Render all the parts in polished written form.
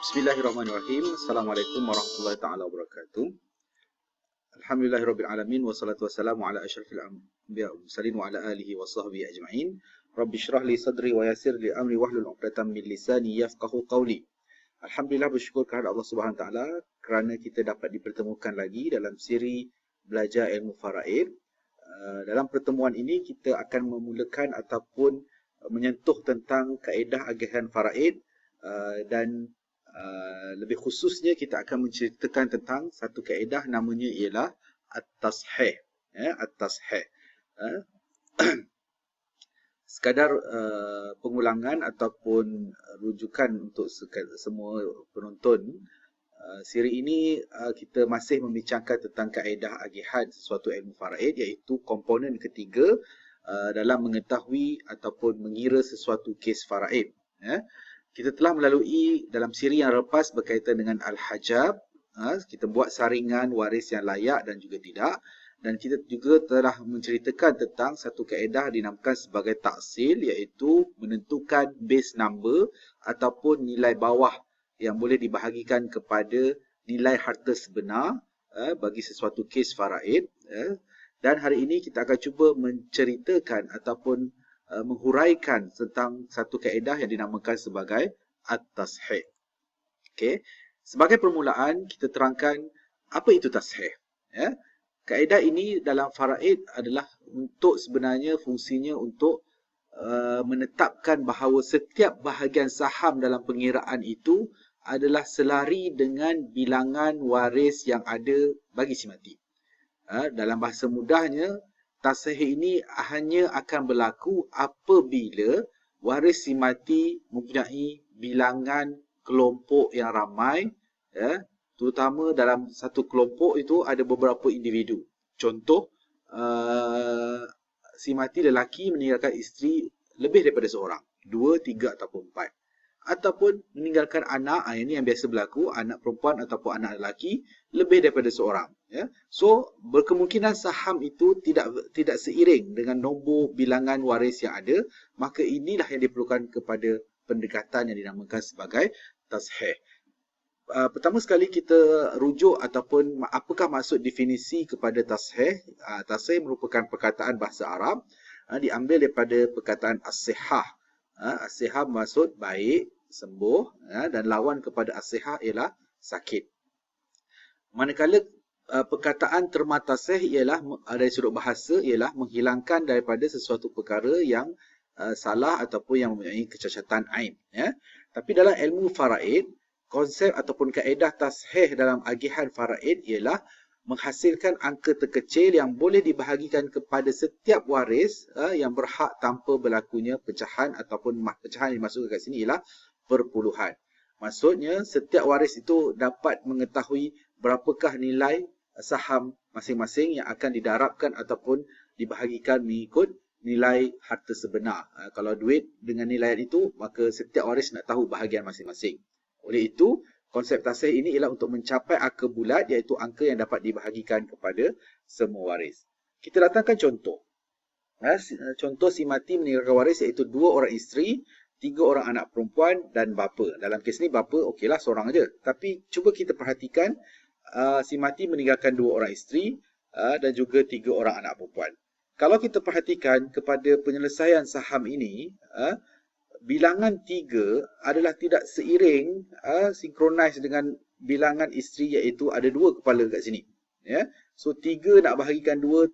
Bismillahirrahmanirrahim. Assalamualaikum warahmatullahi taala wabarakatuh. Alhamdulillahirabbil alamin wassalatu wassalamu ala asyrafil anbiya'i wal mursalin wa ala alihi wa sahbihi ajma'in. Rabbi shrah li sadri wa yassir li amri wahlul 'uqdatam min lisani yafqahu qawli. Alhamdulillah, bersyukur kepada Allah Subhanahu wa taala kerana kita dapat dipertemukan lagi dalam siri belajar ilmu faraid. Dalam pertemuan ini kita akan memulakan ataupun menyentuh tentang kaedah agihan faraid dan lebih khususnya kita akan menceritakan tentang satu kaedah namanya ialah at-tashih. At-tashih. Sekadar pengulangan ataupun rujukan untuk semua penonton, siri ini kita masih membincangkan tentang kaedah agihan sesuatu ilmu faraid, iaitu komponen ketiga dalam mengetahui ataupun mengira sesuatu kes faraid. Kita telah melalui dalam siri yang lepas berkaitan dengan al-hajab. Kita buat saringan waris yang layak dan juga tidak. Dan kita juga telah menceritakan tentang satu kaedah dinamakan sebagai taksil, iaitu menentukan base number ataupun nilai bawah yang boleh dibahagikan kepada nilai harta sebenar bagi sesuatu kes faraid. Dan hari ini kita akan cuba menceritakan ataupun menghuraikan tentang satu kaedah yang dinamakan sebagai at-tashih. Okey. Sebagai permulaan, kita terangkan apa itu tashih. Kaedah ini dalam faraid adalah untuk sebenarnya fungsinya untuk menetapkan bahawa setiap bahagian saham dalam pengiraan itu adalah selari dengan bilangan waris yang ada bagi si mati. Dalam bahasa mudahnya, tashih ini hanya akan berlaku apabila waris si mati mempunyai bilangan kelompok yang ramai, terutama dalam satu kelompok itu ada beberapa individu. Contoh, si mati lelaki meninggalkan isteri lebih daripada seorang, 2, 3 ataupun 4. Ataupun meninggalkan anak, ini yang biasa berlaku, anak perempuan ataupun anak lelaki lebih daripada seorang. So, berkemungkinan saham itu tidak seiring dengan nombor bilangan waris yang ada, maka inilah yang diperlukan kepada pendekatan yang dinamakan sebagai tashih. Pertama sekali kita rujuk ataupun apakah maksud definisi kepada tashih. Tashih merupakan perkataan bahasa Arab, diambil daripada perkataan as-sihah. As-sihah maksud baik, sembuh, dan lawan kepada as-sihah ialah sakit. Manakala perkataan terma tashih ialah dari sudut bahasa ialah menghilangkan daripada sesuatu perkara yang salah ataupun yang mempunyai kecacatan aib. Tapi dalam ilmu faraid, konsep ataupun kaedah tashih dalam agihan faraid ialah menghasilkan angka terkecil yang boleh dibahagikan kepada setiap waris yang berhak tanpa berlakunya pecahan, ataupun pecahan yang dimaksudkan kat sini ialah perpuluhan. Maksudnya setiap waris itu dapat mengetahui berapakah nilai saham masing-masing yang akan didarabkan ataupun dibahagikan mengikut nilai harta sebenar. Kalau duit dengan nilai itu, maka setiap waris nak tahu bahagian masing-masing. Oleh itu, konsep tashih ini ialah untuk mencapai angka bulat, iaitu angka yang dapat dibahagikan kepada semua waris. Kita datangkan contoh. Contoh si mati meninggalkan waris iaitu 2 orang isteri, 3 orang anak perempuan dan bapa. Dalam kes ni bapa okeylah seorang aja. Tapi cuba kita perhatikan si mati meninggalkan 2 orang isteri dan juga 3 orang anak perempuan. Kalau kita perhatikan kepada penyelesaian saham ini, bilangan 3 adalah tidak seiring sinkronis dengan bilangan isteri, iaitu ada 2 kepala kat sini. So 3 nak bahagikan 2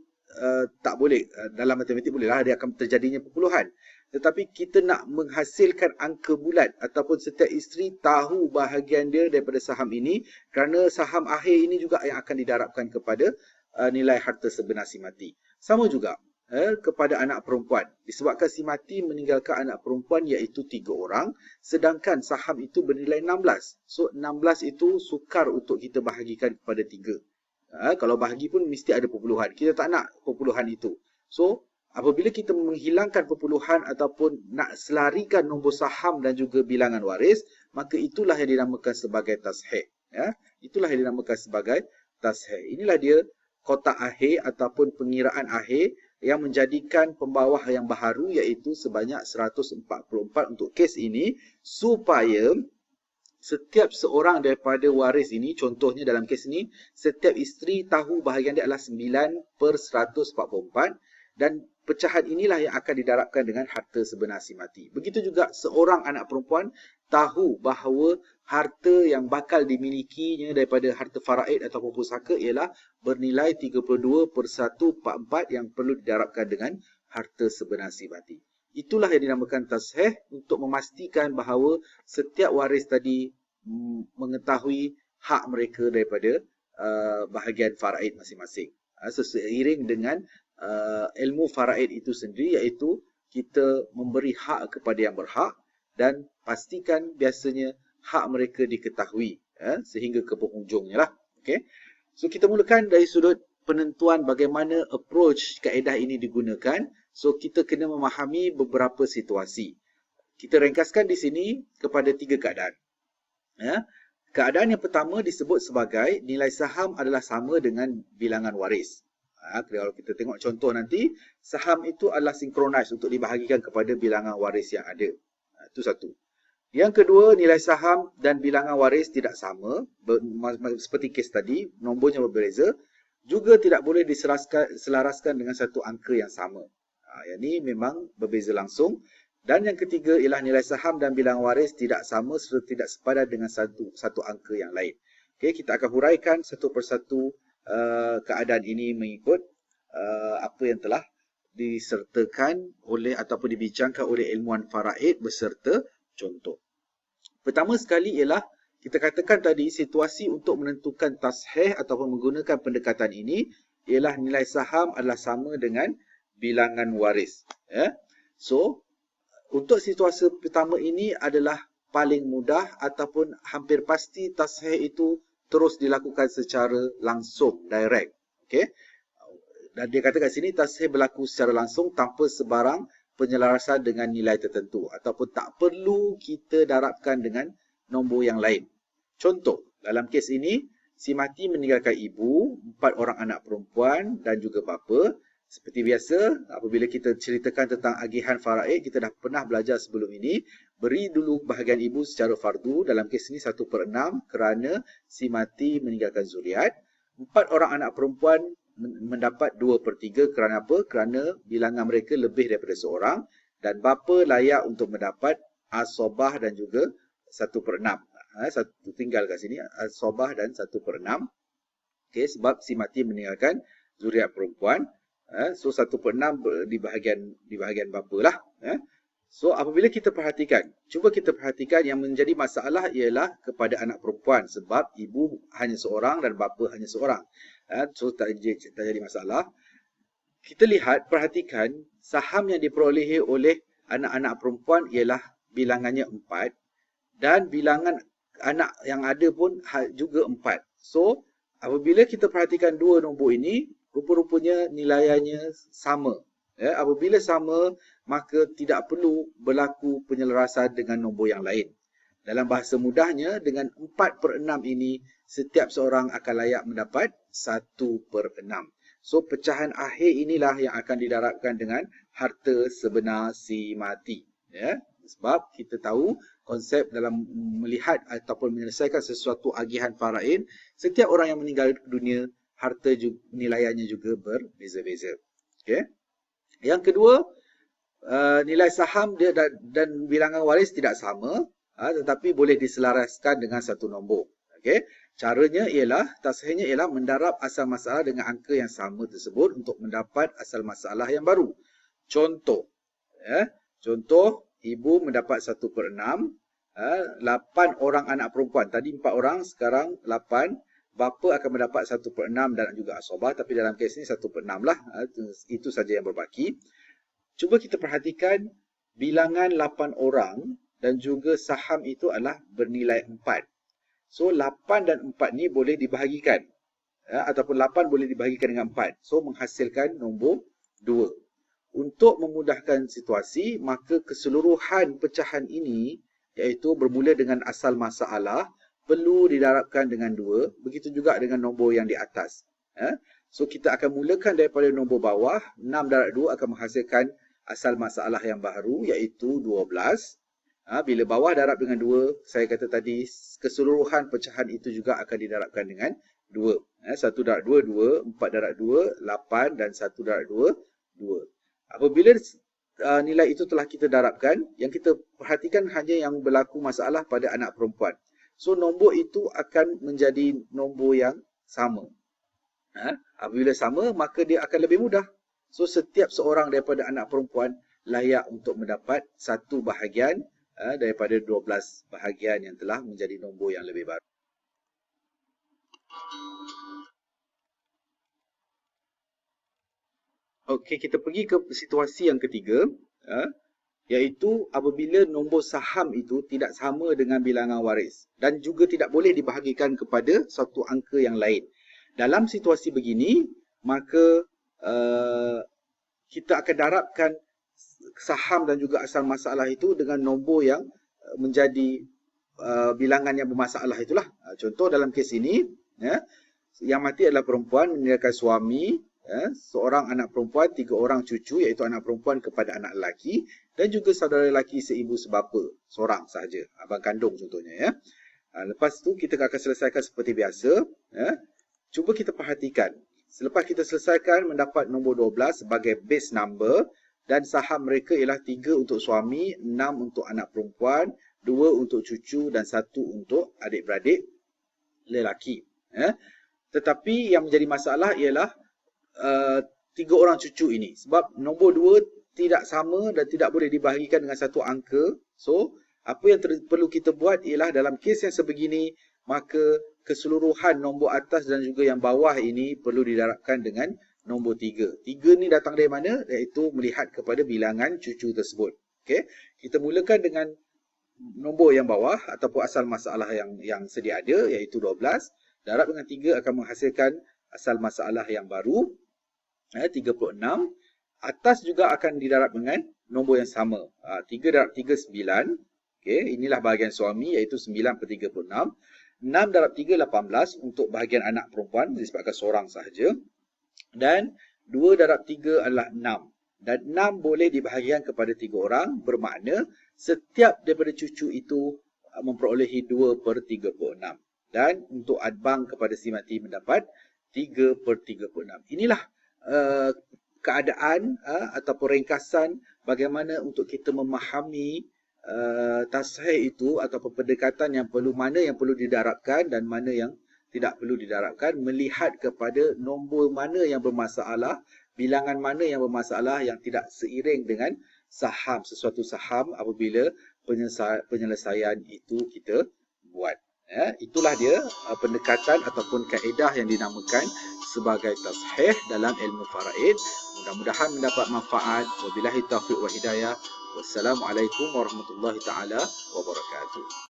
tak boleh. Dalam matematik bolehlah, dia akan terjadinya perpuluhan. Tetapi kita nak menghasilkan angka bulat ataupun setiap isteri tahu bahagian dia daripada saham ini, kerana saham akhir ini juga yang akan didarabkan kepada nilai harta sebenar si mati. Sama juga kepada anak perempuan. Disebabkan si mati meninggalkan anak perempuan iaitu 3 orang, sedangkan saham itu bernilai 16. So 16 itu sukar untuk kita bahagikan kepada 3. Kalau bahagi pun mesti ada perpuluhan. Kita tak nak perpuluhan itu. So apabila kita menghilangkan perpuluhan ataupun nak selarikan nombor saham dan juga bilangan waris, maka itulah yang dinamakan sebagai tashih. Itulah yang dinamakan sebagai tashih. Inilah dia kotak akhir ataupun pengiraan akhir yang menjadikan pembawah yang baharu, iaitu sebanyak 144 untuk kes ini, supaya setiap seorang daripada waris ini, contohnya dalam kes ini, setiap isteri tahu bahagian dia adalah 9/144 dan pecahan inilah yang akan didarabkan dengan harta sebenar si mati. Begitu juga seorang anak perempuan tahu bahawa harta yang bakal dimilikinya daripada harta faraid ataupun pusaka ialah bernilai 32/144 yang perlu didarabkan dengan harta sebenar si mati. Itulah yang dinamakan tasheh untuk memastikan bahawa setiap waris tadi mengetahui hak mereka daripada bahagian faraid masing-masing. Seiring dengan ilmu faraid itu sendiri, iaitu kita memberi hak kepada yang berhak dan pastikan biasanya hak mereka diketahui sehingga ke penghujungnya lah. Okay? So kita mulakan dari sudut penentuan bagaimana approach kaedah ini digunakan. So kita kena memahami beberapa situasi. Kita ringkaskan di sini kepada 3 keadaan. Keadaan yang pertama disebut sebagai nilai saham adalah sama dengan bilangan waris. Kalau kita tengok contoh nanti, saham itu adalah synchronize untuk dibahagikan kepada bilangan waris yang ada. Itu satu. Yang kedua, nilai saham dan bilangan waris tidak sama. Seperti kes tadi, nombornya berbeza. Juga tidak boleh diselaraskan dengan satu angka yang sama. Yang ini memang berbeza langsung. Dan yang ketiga ialah nilai saham dan bilangan waris tidak sama serta tidak sepadan dengan satu angka yang lain. Okay, kita akan huraikan satu persatu keadaan ini mengikut apa yang telah disertakan oleh ataupun dibincangkan oleh ilmuwan faraid beserta contoh. Pertama sekali ialah kita katakan tadi situasi untuk menentukan tasheh ataupun menggunakan pendekatan ini ialah nilai saham adalah sama dengan bilangan waris. So, untuk situasi pertama ini adalah paling mudah ataupun hampir pasti tasheh itu terus dilakukan secara langsung, direct. Okay? Dan dia kata kat sini tasheh berlaku secara langsung tanpa sebarang penyelarasan dengan nilai tertentu ataupun tak perlu kita darabkan dengan nombor yang lain. Contoh, dalam kes ini, si mati meninggalkan ibu, 4 orang anak perempuan dan juga bapa. Seperti biasa, apabila kita ceritakan tentang agihan faraid, kita dah pernah belajar sebelum ini, beri dulu bahagian ibu secara fardu, dalam kes ini 1/6 kerana si mati meninggalkan zuriat. 4 orang anak perempuan mendapat 2/3 kerana apa? Kerana bilangan mereka lebih daripada seorang dan bapa layak untuk mendapat asobah dan juga 1/6. Satu tinggal kat sini, asobah dan 1/6. Okay, sebab si mati meninggalkan zuriat perempuan. So 1/6 di bahagian bapa lah. So apabila kita perhatikan, cuba kita perhatikan yang menjadi masalah ialah kepada anak perempuan sebab ibu hanya seorang dan bapa hanya seorang. So tak jadi masalah. Kita lihat, perhatikan saham yang diperolehi oleh anak-anak perempuan ialah bilangannya 4 dan bilangan anak yang ada pun juga 4. So apabila kita perhatikan dua nombor ini, rupa-rupanya nilaiannya sama. Apabila sama, maka tidak perlu berlaku penyelarasan dengan nombor yang lain. Dalam bahasa mudahnya, dengan 4/6 ini, setiap seorang akan layak mendapat 1/6. So, pecahan akhir inilah yang akan didarabkan dengan harta sebenar si mati. Sebab kita tahu konsep dalam melihat ataupun menyelesaikan sesuatu agihan faraid, setiap orang yang meninggal dunia, harta nilaiannya juga berbeza-beza. Okay. Yang kedua, nilai saham dia dan bilangan waris tidak sama, tetapi boleh diselaraskan dengan satu nombor. Okay. Caranya ialah, tashehnya ialah mendarab asal masalah dengan angka yang sama tersebut untuk mendapat asal masalah yang baru. Contoh, ibu mendapat 1/6, 8 orang anak perempuan. Tadi 4 orang, sekarang 8. Bapa akan mendapat 1/6 dan juga asobah, tapi dalam kes ini 1/6 lah. Itu saja yang berbaki. Cuba kita perhatikan bilangan 8 orang dan juga saham itu adalah bernilai 4. So 8 dan 4 ni boleh dibahagikan. Ataupun 8 boleh dibahagikan dengan 4. So menghasilkan nombor 2. Untuk memudahkan situasi, maka keseluruhan pecahan ini, iaitu bermula dengan asal masalah, perlu didarabkan dengan 2, begitu juga dengan nombor yang di atas. So kita akan mulakan daripada nombor bawah, 6 darab 2 akan menghasilkan asal masalah yang baru, iaitu 12. Bila bawah darab dengan 2, saya kata tadi keseluruhan pecahan itu juga akan didarabkan dengan 2. 1 darab 2, 2, 4 darab 2, 8 dan 1 darab 2, 2. Apabila nilai itu telah kita darabkan, yang kita perhatikan hanya yang berlaku masalah pada anak perempuan. So, nombor itu akan menjadi nombor yang sama. Apabila sama, maka dia akan lebih mudah. So, setiap seorang daripada anak perempuan layak untuk mendapat satu bahagian daripada 12 bahagian yang telah menjadi nombor yang lebih baru. Okey, kita pergi ke situasi yang ketiga, iaitu apabila nombor saham itu tidak sama dengan bilangan waris dan juga tidak boleh dibahagikan kepada satu angka yang lain. Dalam situasi begini, maka kita akan darabkan saham dan juga asal masalah itu dengan nombor yang menjadi bilangan yang bermasalah itulah. Contoh dalam kes ini, yang mati adalah perempuan meninggalkan suami, seorang anak perempuan, 3 orang cucu, iaitu anak perempuan kepada anak lelaki dan juga saudara lelaki seibu sebapa, seorang sahaja, abang kandung contohnya. Lepas tu kita akan selesaikan seperti biasa. Cuba kita perhatikan. Selepas kita selesaikan mendapat nombor 12 sebagai base number dan saham mereka ialah 3 untuk suami, 6 untuk anak perempuan, 2 untuk cucu dan 1 untuk adik-beradik lelaki. Tetapi yang menjadi masalah ialah 3 orang cucu ini. Sebab nombor 2 tidak sama dan tidak boleh dibahagikan dengan satu angka. So, apa yang perlu kita buat ialah dalam kes yang sebegini, maka keseluruhan nombor atas dan juga yang bawah ini perlu didarabkan dengan nombor 3. 3 ni datang dari mana? Iaitu melihat kepada bilangan cucu tersebut. Okey, kita mulakan dengan nombor yang bawah ataupun asal masalah yang sedia ada, iaitu 12. Darab dengan 3 akan menghasilkan asal masalah yang baru, 36. Atas juga akan didarab dengan nombor yang sama. 3 darab 3, 9. Okey, inilah bahagian suami, iaitu 9 per 36. 6 darab 3, 18 untuk bahagian anak perempuan disebabkan seorang sahaja. Dan 2 darab 3 adalah 6. Dan 6 boleh dibahagikan kepada 3 orang, bermakna setiap daripada cucu itu memperolehi 2 per 36. Dan untuk adbang kepada si mati mendapat 3 per 36. Inilah keadaan ataupun ringkasan bagaimana untuk kita memahami tasheh itu ataupun pendekatan mana yang perlu didarabkan dan mana yang tidak perlu didarabkan, melihat kepada nombor mana yang bermasalah, bilangan mana yang bermasalah yang tidak seiring dengan sesuatu saham apabila penyelesaian itu kita buat. Itulah dia pendekatan ataupun kaedah yang dinamakan sebagai tasheh dalam ilmu faraid. Mudah-mudahan mendapat manfaat. Wabillahi taufiq wa hidayah. Wassalamualaikum warahmatullahi taala wabarakatuh.